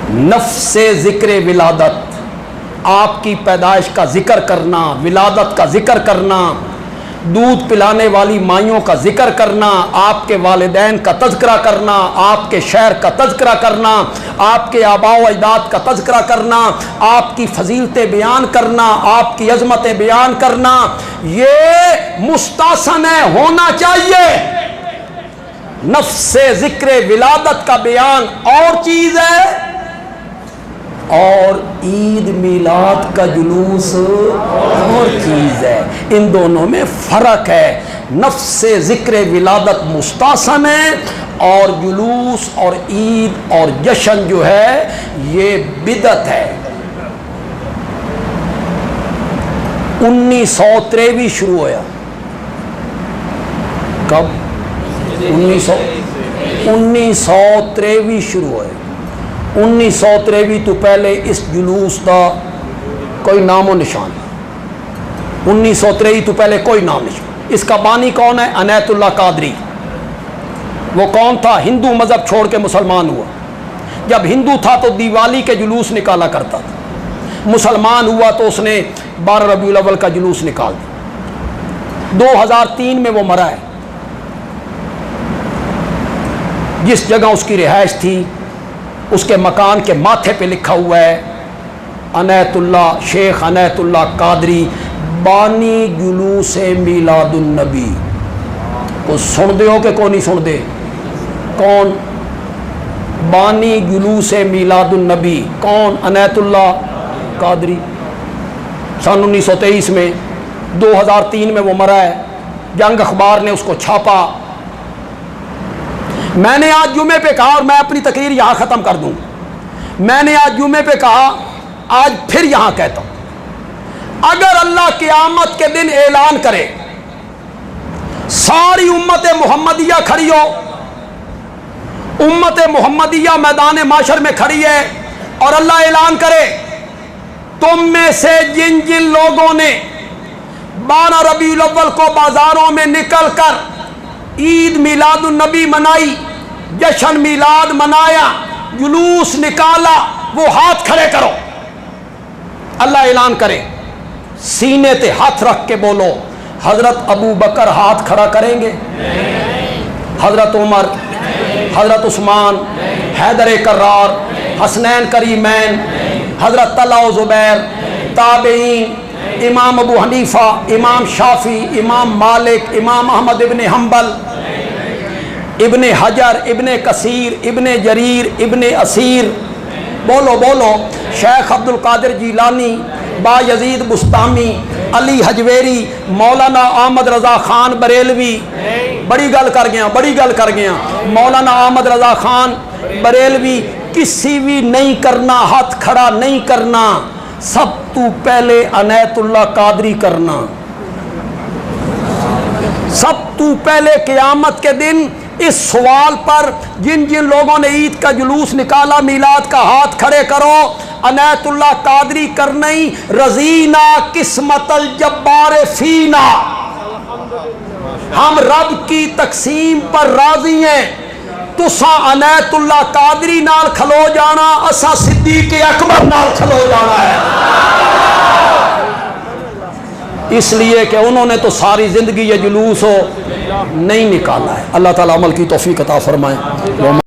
नफ्से ज़िक्र विलादत, आपकी पैदाइश का जिक्र करना, विलादत का जिक्र करना, दूध पिलाने वाली माइयों का जिक्र करना, आपके वालिदैन का तज़किरा करना, आपके शहर का तज़किरा करना, आपके आबाओ अजदाद का तज़किरा करना, आपकी फजीलतें बयान करना, आपकी अज़मतें बयान करना, ये मुस्तासन है, होना चाहिए। नफ्से ज़िक्र विलादत का बयान और चीज़ है और ईद मिलाद का जुलूस और चीज़ है। इन दोनों में फ़र्क है। नफ्से ज़िक्र विलादत मुस्तासन है और जुलूस और ईद और जश्न जो है ये बिदत है। 1923 शुरू होया। कब? 1923 शुरू होया। 1923 तो पहले इस जुलूस का कोई नामो निशान नहीं। 1923 तो पहले कोई नाम निशान। इसका बानी कौन है? अनैतुल्लाह कादरी। वो कौन था? हिंदू मज़हब छोड़ के मुसलमान हुआ। जब हिंदू था तो दिवाली के जुलूस निकाला करता था, मुसलमान हुआ तो उसने 12 रबीउल अव्वल का जुलूस निकाल दिया। 2003 में वो मरा है। जिस जगह उसकी रिहाइश थी उसके मकान के माथे पे लिखा हुआ है अनैतुल्लाह, शेख अनैतुल्लाह कादरी बानी जुलूस मिलादुन नबी। को सुन दे हो कि कौन नहीं सुन दे? कौन? बानी जुलूस मिलादुन नबी कौन? अनैतुल्लाह कादरी। सन 1923 में, 2003 में वो मरा है। जंग अखबार ने उसको छापा। मैंने आज जुमे पे कहा और मैं अपनी तकरीर यहाँ ख़त्म कर दूँ। मैंने आज जुमे पे कहा, आज फिर यहाँ कहता हूँ, अगर अल्लाह क़यामत के दिन ऐलान करे सारी उम्मत मुहम्मदिया खड़ी हो, उम्मत मुहम्मदिया मैदान माशर में खड़ी है और अल्लाह ऐलान करे तुम में से जिन जिन लोगों ने 12 रबीउल अव्वल को बाजारों में निकल कर ईद मिलादुन नबी मनाई, जश्न मिलाद मनाया, जुलूस निकाला, वो हाथ खड़े करो। अल्लाह ऐलान करे, सीने पे हाथ रख के बोलो हजरत अबू बकर हाथ खड़ा करेंगे, हजरत उमर, हजरत उस्मान, हैदर कर्रार, हसनैन करीमैन, हजरत तल्हा ज़ुबैर, ताबईन, इमाम अबू हनीफा, इमाम शाफी, इमाम मालिक, इमाम अहमद इब्ने हम्बल, इब्ने हजर, इब्ने कसीर, इब्ने जरीर, इब्ने असीर, बोलो बोलो, शेख अब्दुल कादिर जीलानी, बायजीद बुस्तामी, अली हजवेरी, मौलाना अहमद रज़ा खान बरेलवी। बड़ी गल कर गया, बड़ी गल कर गया। मौलाना अहमद रज़ा खान बरेलवी, किसी भी नहीं करना, हाथ खड़ा नहीं करना, सब तू पहले अनैतुल्लाह कादरी करना। सब तू पहले क़यामत के दिन इस सवाल पर जिन जिन लोगों ने ईद का जुलूस निकाला, मिलाद का, हाथ खड़े करो, अनैतुल्लाह कादरी करनई रजीना किस्मतल जब्बार फीना। हम रब की तकसीम पर राजी हैं। तुसा अनैतुल्लाह कादरी नाल खलो जाना, असा सिद्दीक़ अकबर नाल खलो जाना है। इसलिए कि उन्होंने तो सारी ज़िंदगी ये जुलूस हो नहीं निकाला है। अल्लाह ताला अमल की तौफीक अता फरमाए।